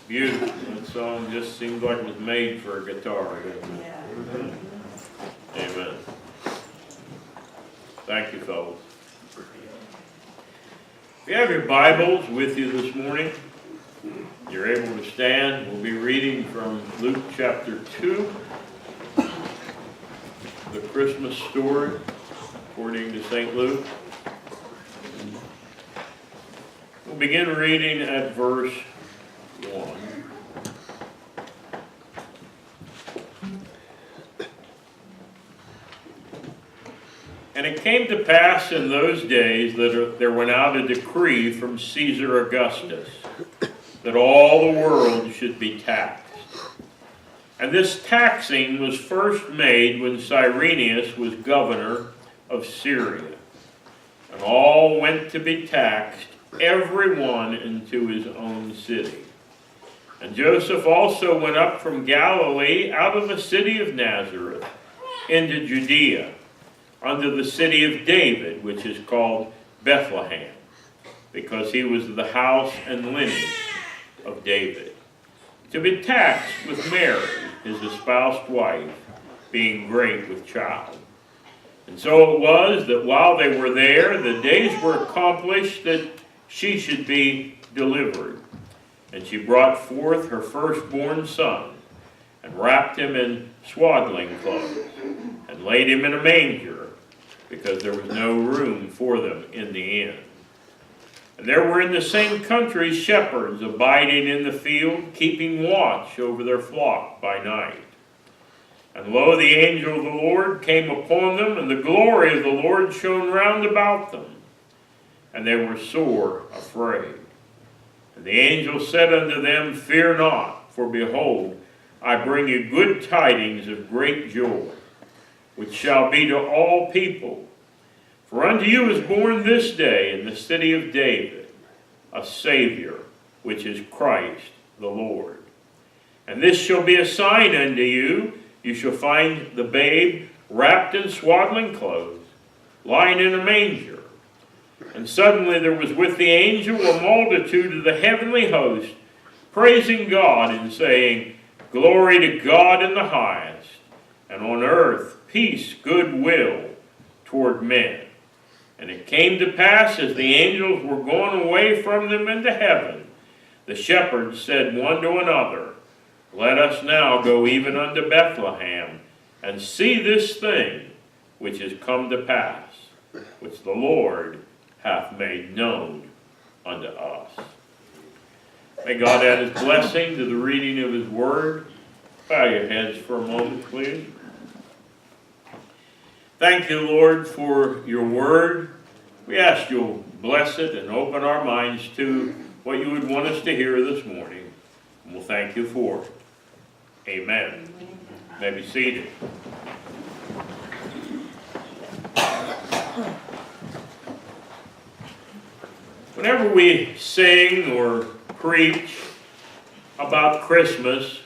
Beautiful. That song just seemed like it was made for a guitar, didn't it? Yeah. Amen. Thank you, fellas. If you have your Bibles with you this morning, you're able to stand. We'll be reading from Luke chapter 2, the Christmas story, according to St. Luke. We'll begin reading at verse 1. And it came to pass in those days that there went out a decree from Caesar Augustus that all the world should be taxed. And this taxing was first made when Cyrenius was governor of Syria. And all went to be taxed, every one into his own city. And Joseph also went up from Galilee out of the city of Nazareth into Judea, unto the city of David, which is called Bethlehem, because he was of the house and lineage of David, to be taxed with Mary, his espoused wife, being great with child. And so it was that while they were there, the days were accomplished that she should be delivered. And she brought forth her firstborn son, and wrapped him in swaddling clothes, and laid him in a manger, because there was no room for them in the inn. And there were in the same country shepherds abiding in the field, keeping watch over their flock by night. And lo, the angel of the Lord came upon them, and the glory of the Lord shone round about them. And they were sore afraid. And the angel said unto them, Fear not, for behold, I bring you good tidings of great joy, which shall be to all people. For unto you is born this day in the city of David a Savior, which is Christ the Lord. And this shall be a sign unto you. You shall find the babe wrapped in swaddling clothes, lying in a manger. And suddenly there was with the angel a multitude of the heavenly host, praising God and saying, Glory to God in the highest, and on earth peace, goodwill toward men. And it came to pass, as the angels were gone away from them into heaven, the shepherds said one to another, Let us now go even unto Bethlehem, and see this thing which is come to pass, which the Lord hath made known unto us. May God add his blessing to the reading of his word. Bow your heads for a moment, please. Thank you, Lord, for your word. We ask you'll bless it and open our minds to what you would want us to hear this morning. And we'll thank you for it. Amen. You may be seated. Whenever we sing or preach about Christmas,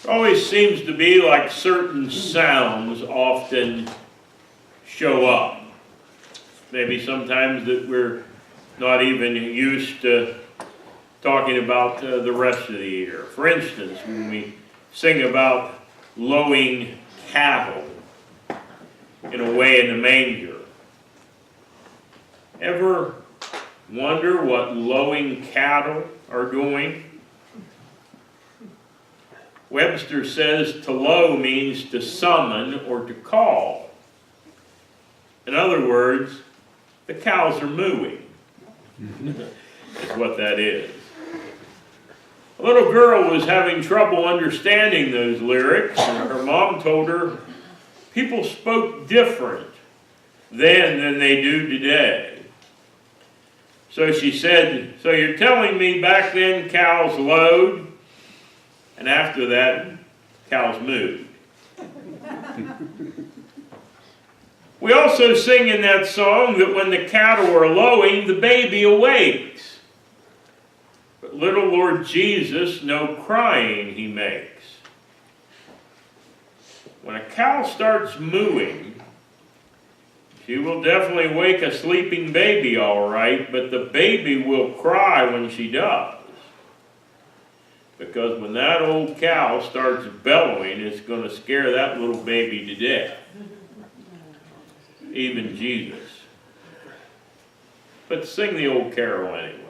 it always seems to be like certain sounds often show up. Maybe sometimes that we're not even used to talking about the rest of the year. For instance, when we sing about lowing cattle in a way in the manger, ever wonder what lowing cattle are doing? Webster says to low means to summon or to call. In other words, the cows are mooing. That's what that is. A little girl was having trouble understanding those lyrics, and her mom told her people spoke different then than they do today. So she said, So you're telling me back then cows lowed, and after that, cows moved. We also sing in that song that when the cattle are lowing, the baby awakes. But little Lord Jesus, no crying he makes. When a cow starts mooing, She will definitely wake a sleeping baby all right, but the baby will cry when she does. Because when that old cow starts bellowing, it's going to scare that little baby to death. Even Jesus. But sing the old carol anyway.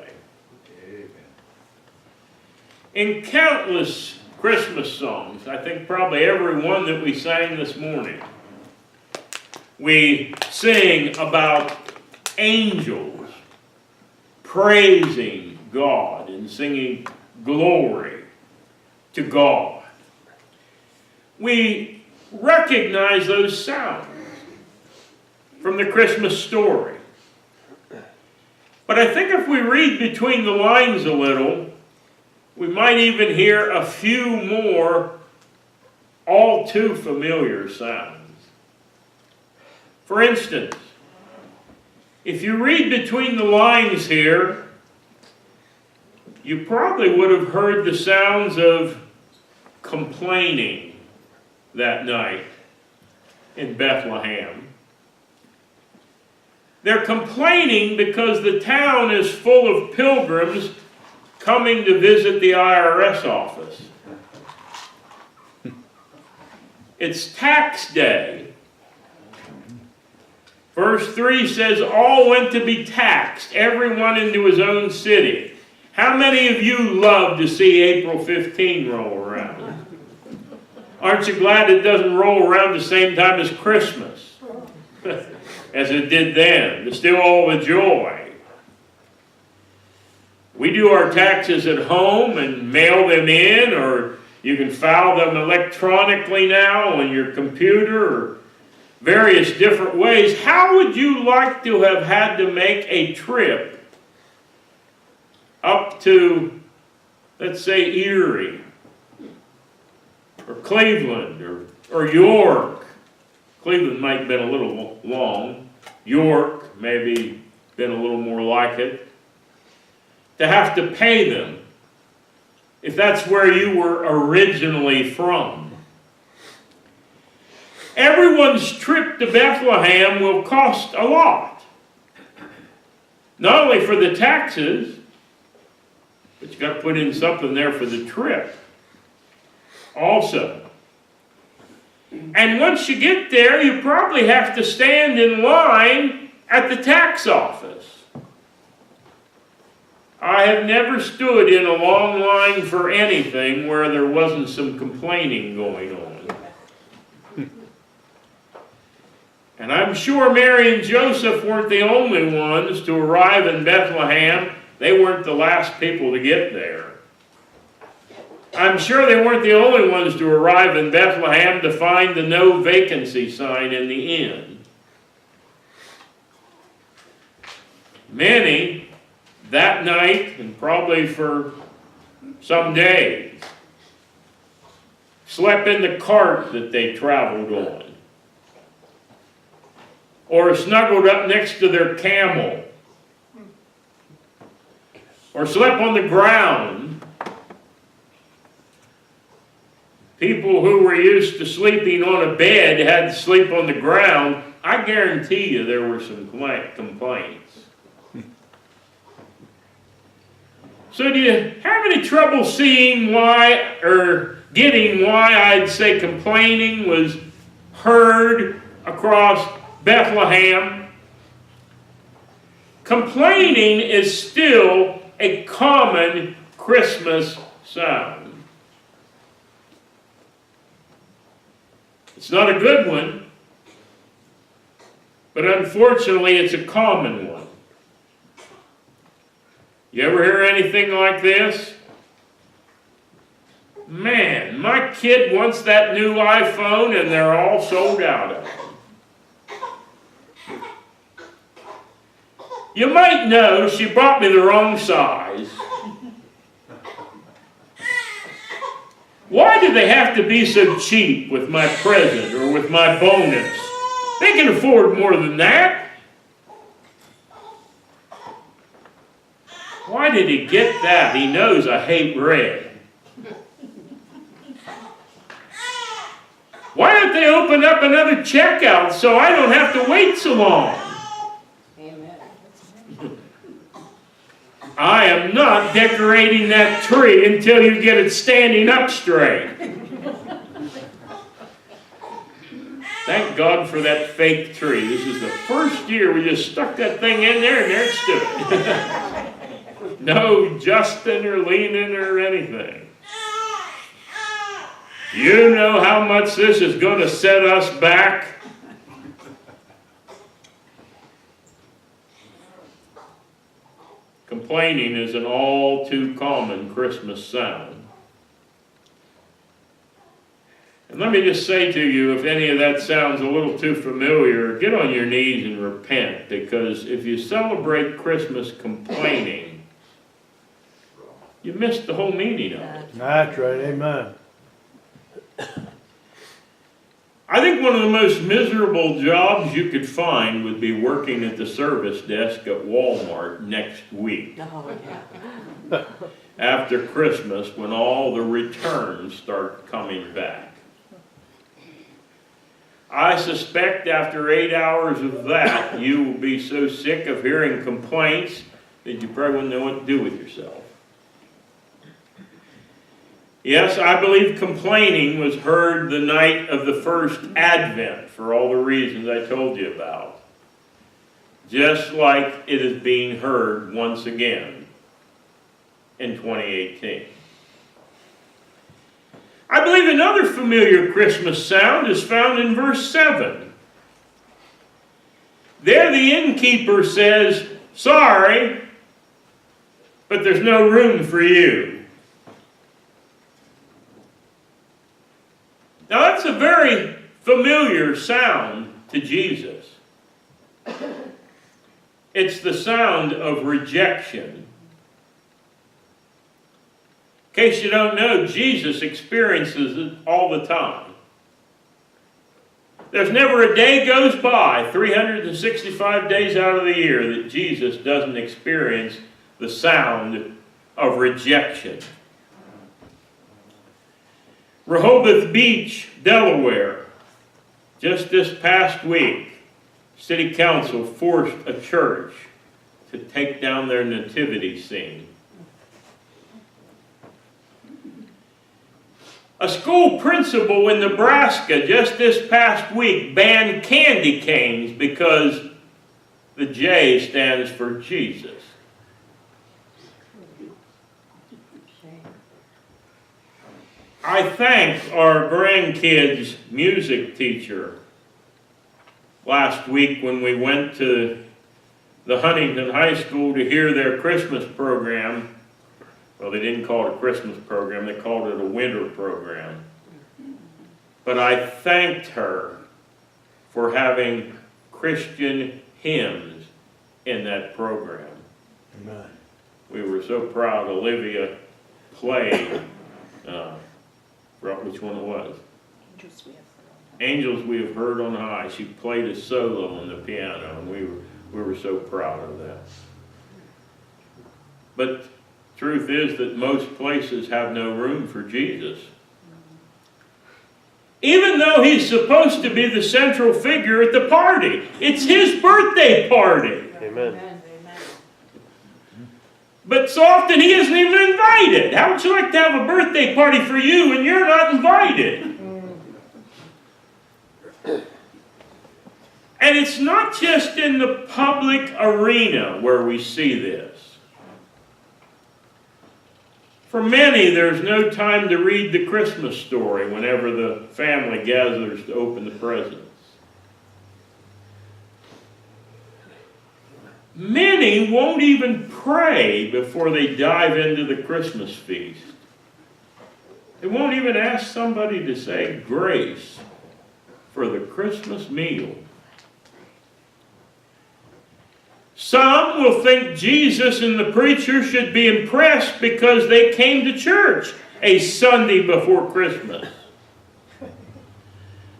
In countless Christmas songs, I think probably every one that we sang this morning, we sing about angels praising God and singing glory to God. We recognize those sounds from the Christmas story. But I think if we read between the lines a little, we might even hear a few more all too familiar sounds. For instance, if you read between the lines here, you probably would have heard the sounds of complaining that night in Bethlehem. They're complaining because the town is full of pilgrims coming to visit the IRS office. It's tax day. Verse 3 says, all went to be taxed, everyone into his own city. How many of you love to see April 15 roll around? Aren't you glad it doesn't roll around the same time as Christmas? As it did then. It's still all the joy. We do our taxes at home and mail them in, or you can file them electronically now on your computer, or various different ways. How would you like to have had to make a trip up to, let's say, Erie, or Cleveland, or York? Cleveland might have been a little long. York maybe been a little more like it. To have to pay them, if that's where you were originally from. Everyone's trip to Bethlehem will cost a lot. Not only for the taxes, but you got to put in something there for the trip also. And once you get there, you probably have to stand in line at the tax office. I have never stood in a long line for anything where there wasn't some complaining going on. And I'm sure Mary and Joseph weren't the only ones to arrive in Bethlehem. They weren't the last people to get there. I'm sure they weren't the only ones to arrive in Bethlehem to find the no vacancy sign in the inn. Many that night, and probably for some days, slept in the cart that they traveled on, or snuggled up next to their camel, or slept on the ground. People who were used to sleeping on a bed had to sleep on the ground. I guarantee you there were some complaints. So do you have any trouble seeing why, or getting why I'd say complaining was heard across Bethlehem? Complaining is still a common Christmas sound. It's not a good one, but unfortunately it's a common one. You ever hear anything like this? Man, my kid wants that new iPhone and they're all sold out of it. You might know she bought me the wrong size. Why do they have to be so cheap with my present or with my bonus? They can afford more than that. Why did he get that? He knows I hate red. Why don't they open up another checkout so I don't have to wait so long? Amen. I am not decorating that tree until you get it standing up straight. Thank God for that fake tree. This is the first year we just stuck that thing in there and there it stood. No adjusting or leaning or anything. You know how much this is going to set us back? Complaining is an all too common Christmas sound. And let me just say to you, if any of that sounds a little too familiar, get on your knees and repent, because if you celebrate Christmas complaining, you missed the whole meaning of it. That's right, amen. I think one of the most miserable jobs you could find would be working at the service desk at Walmart next week. Oh, yeah. After Christmas, when all the returns start coming back. I suspect after 8 hours of that, you will be so sick of hearing complaints that you probably wouldn't know what to do with yourself. Yes, I believe complaining was heard the night of the first Advent for all the reasons I told you about. Just like it is being heard once again in 2018. I believe another familiar Christmas sound is found in verse 7. There the innkeeper says, "Sorry, but there's no room for you." Now that's a very familiar sound to Jesus. It's the sound of rejection. In case you don't know, Jesus experiences it all the time. There's never a day goes by, 365 days out of the year, that Jesus doesn't experience the sound of rejection. Rehoboth Beach, Delaware, just this past week, City Council forced a church to take down their nativity scene. A school principal in Nebraska just this past week banned candy canes because the J stands for Jesus. I thanked our grandkids' music teacher last week when we went to the Huntington High School to hear their Christmas program. Well, they didn't call it a Christmas program, they called it a winter program. But I thanked her for having Christian hymns in that program. Amen. We were so proud. Olivia played, which one it was? Angels We Have Heard on High. She played a solo on the piano, and we were so proud of that. But truth is that most places have no room for Jesus. Even though he's supposed to be the central figure at the party. It's his birthday party. Amen. But so often he isn't even invited. How would you like to have a birthday party for you and you're not invited? And it's not just in the public arena where we see this. For many, there's no time to read the Christmas story whenever the family gathers to open the presents. Many won't even pray before they dive into the Christmas feast. They won't even ask somebody to say grace for the Christmas meal. Some will think Jesus and the preacher should be impressed because they came to church a Sunday before Christmas.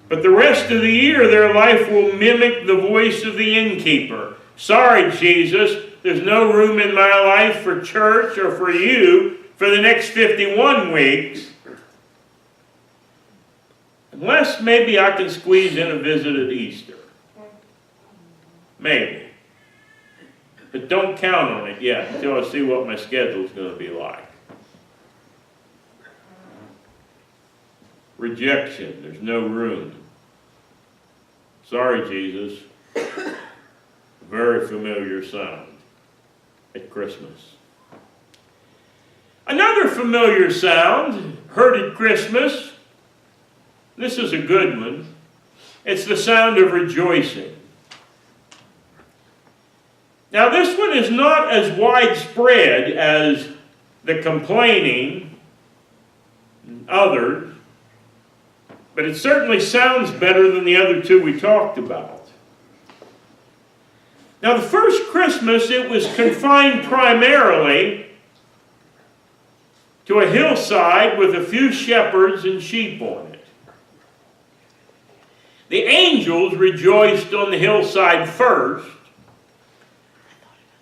But the rest of the year, their life will mimic the voice of the innkeeper. Sorry, Jesus, there's no room in my life for church or for you for the next 51 weeks. Unless maybe I can squeeze in a visit at Easter. Maybe. But don't count on it yet until I see what my schedule's going to be like. Rejection. There's no room. Sorry, Jesus. Very familiar sound at Christmas. Another familiar sound heard at Christmas. This is a good one. It's the sound of rejoicing. Now, this one is not as widespread as the complaining and others, but it certainly sounds better than the other two we talked about. Now, the first Christmas, it was confined primarily to a hillside with a few shepherds and sheep on it. The angels rejoiced on the hillside first.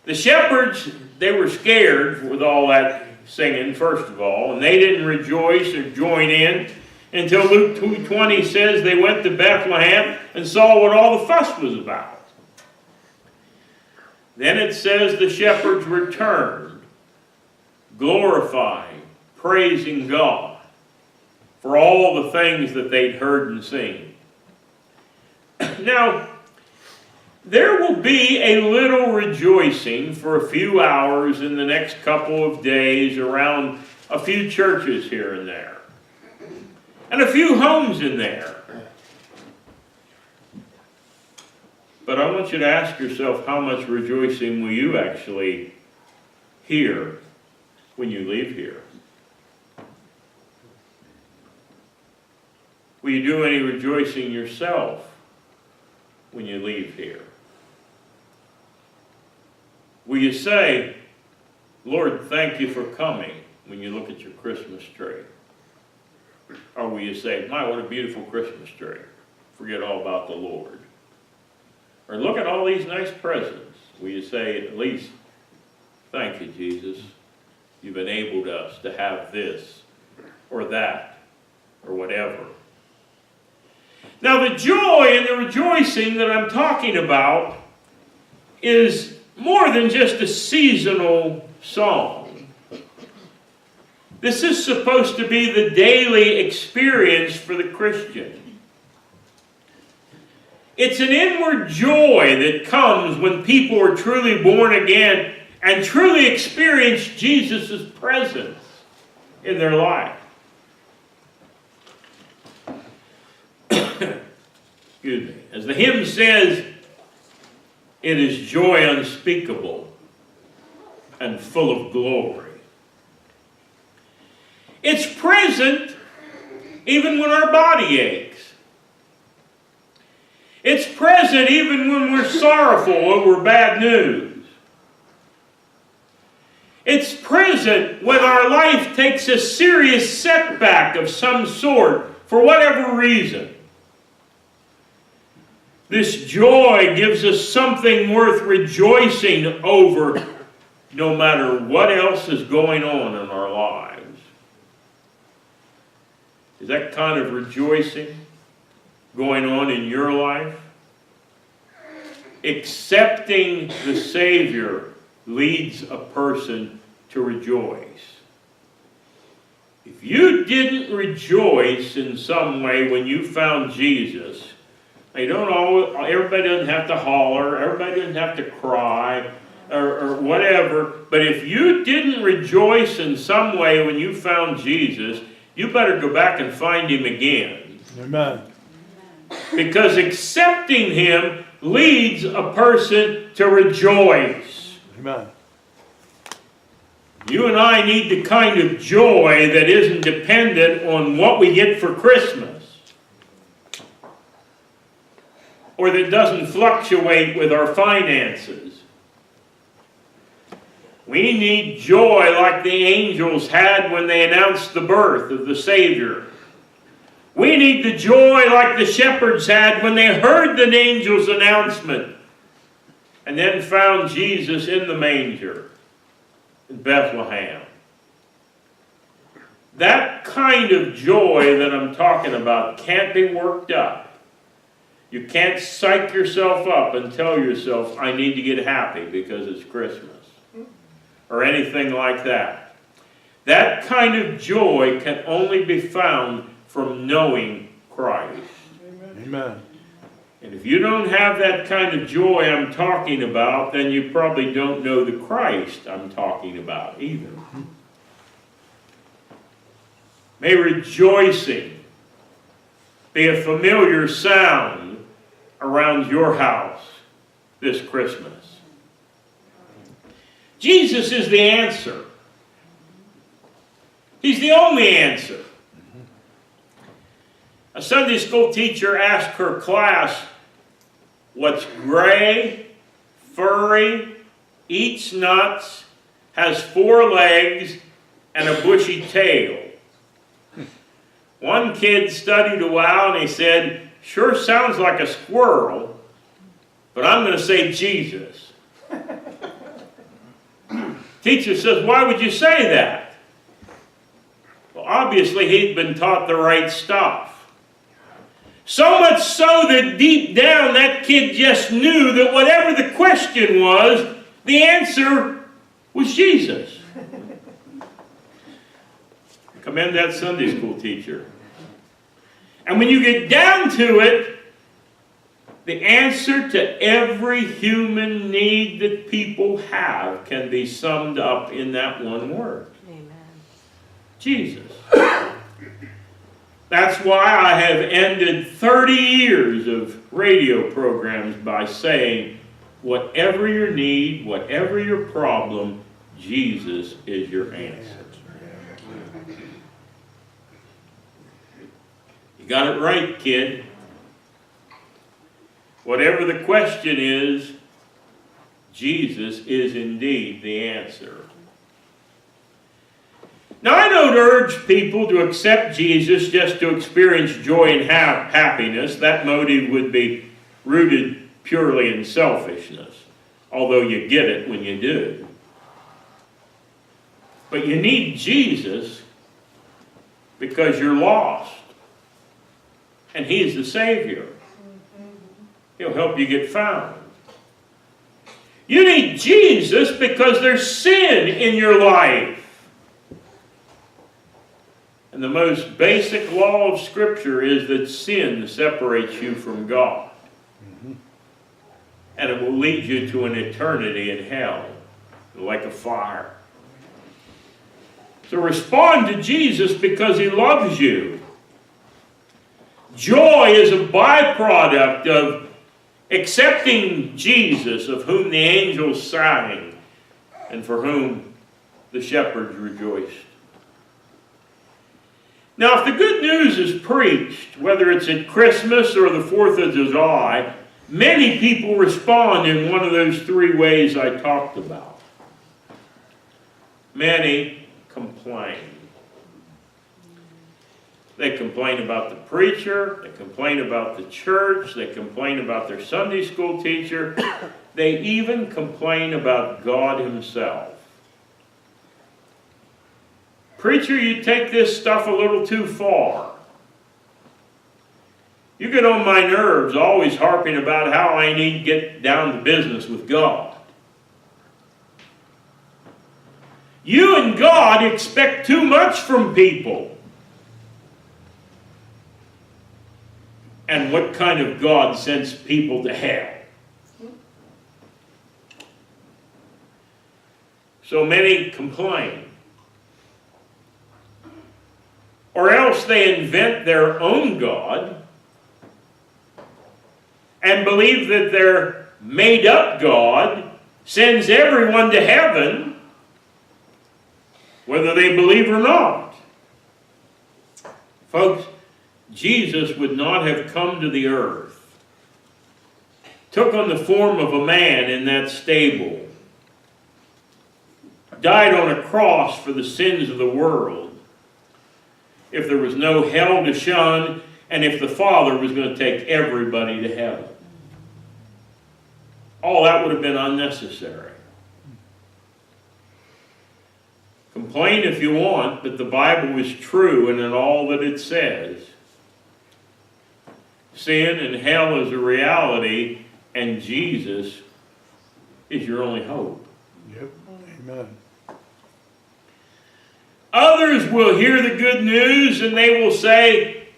The shepherds, they were scared with all that singing, first of all, and they didn't rejoice or join in until Luke 2:20 says they went to Bethlehem and saw what all the fuss was about. Then it says the shepherds returned, glorifying, praising God for all the things that they'd heard and seen. Now, there will be a little rejoicing for a few hours in the next couple of days around a few churches here and there, and a few homes in there. But I want you to ask yourself, how much rejoicing will you actually hear when you leave here? Will you do any rejoicing yourself when you leave here? Will you say, Lord, thank you for coming, when you look at your Christmas tree? Or will you say, my, what a beautiful Christmas tree. Forget all about the Lord. Or look at all these nice presents. Will you say, at least, thank you, Jesus. You've enabled us to have this, or that, or whatever. Now, the joy and the rejoicing that I'm talking about is more than just a seasonal song. This is supposed to be the daily experience for the Christian. It's an inward joy that comes when people are truly born again and truly experience Jesus' presence in their life. Excuse me. As the hymn says, it is joy unspeakable and full of glory. It's present even when our body aches. It's present even when we're sorrowful over bad news. It's present when our life takes a serious setback of some sort for whatever reason. This joy gives us something worth rejoicing over no matter what else is going on in our lives. Is that kind of rejoicing going on in your life? Accepting the Savior leads a person to rejoice. If you didn't rejoice in some way when you found Jesus, everybody doesn't have to holler, everybody doesn't have to cry, or whatever, but if you didn't rejoice in some way when you found Jesus, you better go back and find Him again. Amen. Because accepting Him leads a person to rejoice. Amen. You and I need the kind of joy that isn't dependent on what we get for Christmas, or that doesn't fluctuate with our finances. We need joy like the angels had when they announced the birth of the Savior. We need the joy like the shepherds had when they heard the angel's announcement and then found Jesus in the manger in Bethlehem. That kind of joy that I'm talking about can't be worked up. You can't psych yourself up and tell yourself, I need to get happy because it's Christmas. Or anything like that. That kind of joy can only be found from knowing Christ. Amen. And if you don't have that kind of joy I'm talking about, then you probably don't know the Christ I'm talking about either. May rejoicing be a familiar sound around your house this Christmas. Jesus is the answer. He's the only answer. A Sunday school teacher asked her class, what's gray, furry, eats nuts, has 4 legs, and a bushy tail? One kid studied a while and he said, sure sounds like a squirrel, but I'm going to say Jesus. Teacher says, why would you say that? Well, obviously he'd been taught the right stuff. So much so that deep down that kid just knew that whatever the question was, the answer was Jesus. Commend that Sunday school teacher. And when you get down to it, the answer to every human need that people have can be summed up in that one word. Amen. Jesus. That's why I have ended 30 years of radio programs by saying, whatever your need, whatever your problem, Jesus is your answer. You got it right, kid. Whatever the question is, Jesus is indeed the answer. Now, I don't urge people to accept Jesus just to experience joy and happiness. That motive would be rooted purely in selfishness, although you get it when you do. But you need Jesus because you're lost, and He is the Savior. He'll help you get found. You need Jesus because there's sin in your life. And the most basic law of Scripture is that sin separates you from God. And it will lead you to an eternity in hell, like a fire. So respond to Jesus because He loves you. Joy is a byproduct of accepting Jesus, of whom the angels sang, and for whom the shepherds rejoiced. Now, if the good news is preached, whether it's at Christmas or the 4th of July, many people respond in one of those 3 ways I talked about. Many complain. They complain about the preacher, they complain about the church, they complain about their Sunday school teacher, they even complain about God Himself. Preacher, you take this stuff a little too far. You get on my nerves always harping about how I need to get down to business with God. You and God expect too much from people. And what kind of God sends people to hell? So many complain. Or else they invent their own God and believe that their made-up God sends everyone to heaven, whether they believe or not. Folks, Jesus would not have come to the earth, took on the form of a man in that stable, died on a cross for the sins of the world, if there was no hell to shun, and if the Father was going to take everybody to heaven. All that would have been unnecessary. Complain if you want, but the Bible is true and in all that it says. Sin and hell is a reality, and Jesus is your only hope. Yep. Amen. Others will hear the good news and they will say,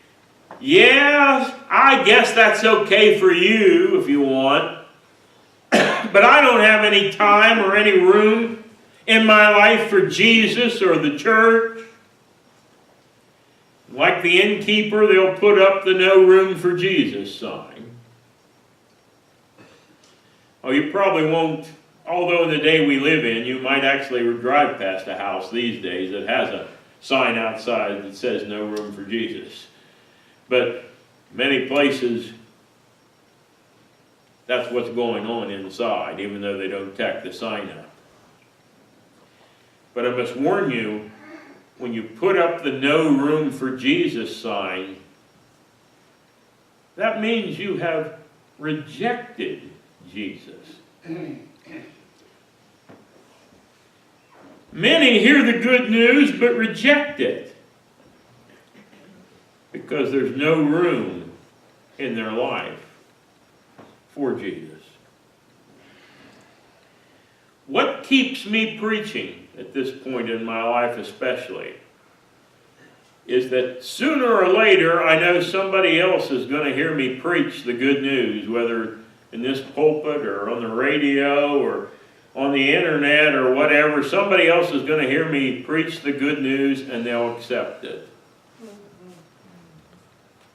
yeah, I guess that's okay for you if you want, but I don't have any time or any room in my life for Jesus or the church. Like the innkeeper, they'll put up the no room for Jesus sign. Oh, you probably won't, although in the day we live in, you might actually drive past a house these days that has a sign outside that says no room for Jesus. But many places, that's what's going on inside, even though they don't tack the sign up. But I must warn you, when you put up the no room for Jesus sign, that means you have rejected Jesus. Many hear the good news but reject it because there's no room in their life for Jesus. What keeps me preaching at this point in my life especially is that sooner or later I know somebody else is going to hear me preach the good news, whether in this pulpit or on the radio or on the internet or whatever. Somebody else is going to hear me preach the good news and they'll accept it.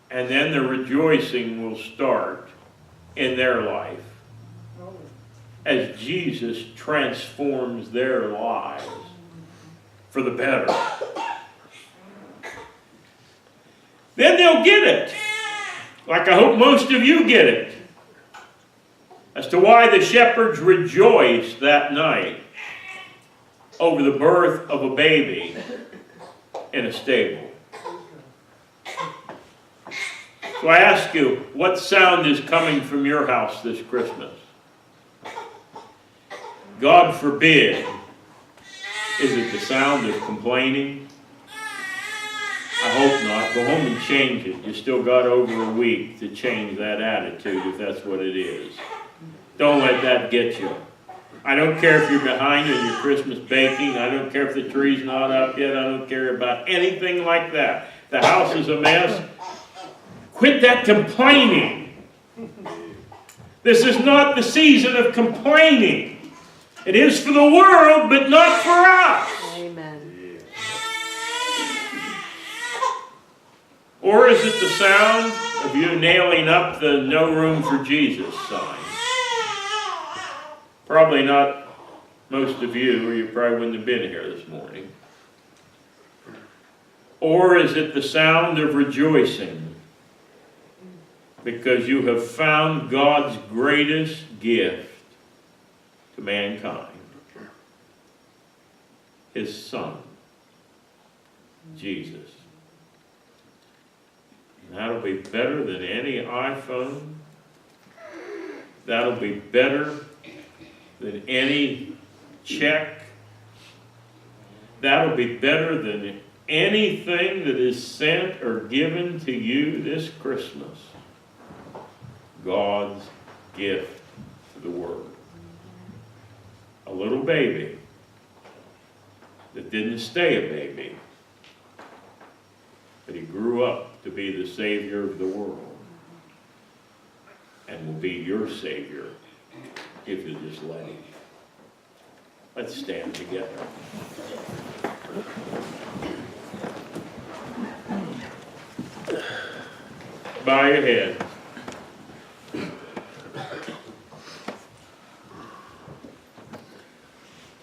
And then the rejoicing will start in their life as Jesus transforms their lives for the better. Then they'll get it, like I hope most of you get it, as to why the shepherds rejoiced that night over the birth of a baby in a stable. So I ask you, what sound is coming from your house this Christmas? God forbid, is it the sound of complaining? I hope not. Go home and change it. You still got over a week to change that attitude if that's what it is. Don't let that get you. I don't care if you're behind in your Christmas baking. I don't care if the tree's not up yet. I don't care about anything like that. The house is a mess. Quit that complaining. This is not the season of complaining. It is for the world, but not for us. Amen. Or is it the sound of you nailing up the no room for Jesus sign? Probably not most of you, or you probably wouldn't have been here this morning. Or is it the sound of rejoicing because you have found God's greatest gift to mankind, His Son, Jesus. And that'll be better than any iPhone. That'll be better than any check. That'll be better than anything that is sent or given to you this Christmas. God's gift to the world. A little baby that didn't stay a baby, but he grew up to be the Savior of the world and will be your Savior if you just let him. Let's stand together. Bow your head.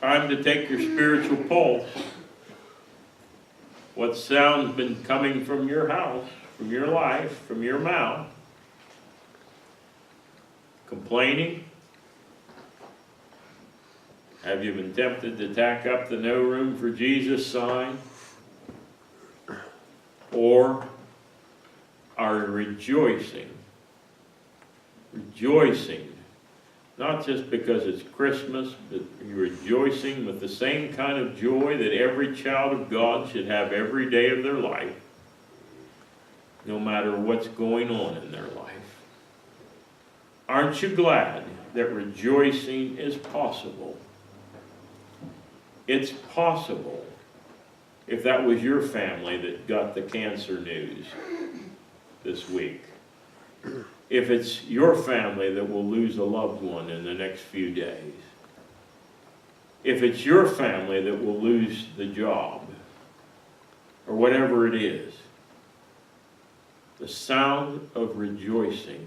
Time to take your spiritual pulse. What sound's been coming from your house, from your life, from your mouth? Complaining? Have you been tempted to tack up the no room for Jesus sign? Or are you rejoicing Not just because it's Christmas, but you're rejoicing with the same kind of joy that every child of God should have every day of their life, no matter what's going on in their life. Aren't you glad that rejoicing is possible? It's possible. If that was your family that got the cancer news this week, if it's your family that will lose a loved one in the next few days, if it's your family that will lose the job, or whatever it is, the sound of rejoicing,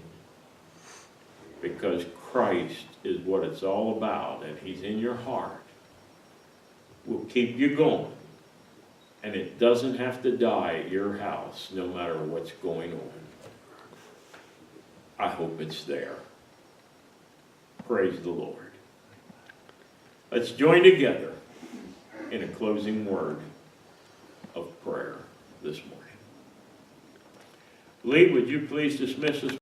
because Christ is what it's all about and He's in your heart, will keep you going. And it doesn't have to die at your house, no matter what's going on. I hope it's there. Praise the Lord. Let's join together in a closing word of prayer this morning. Lee, would you please dismiss us?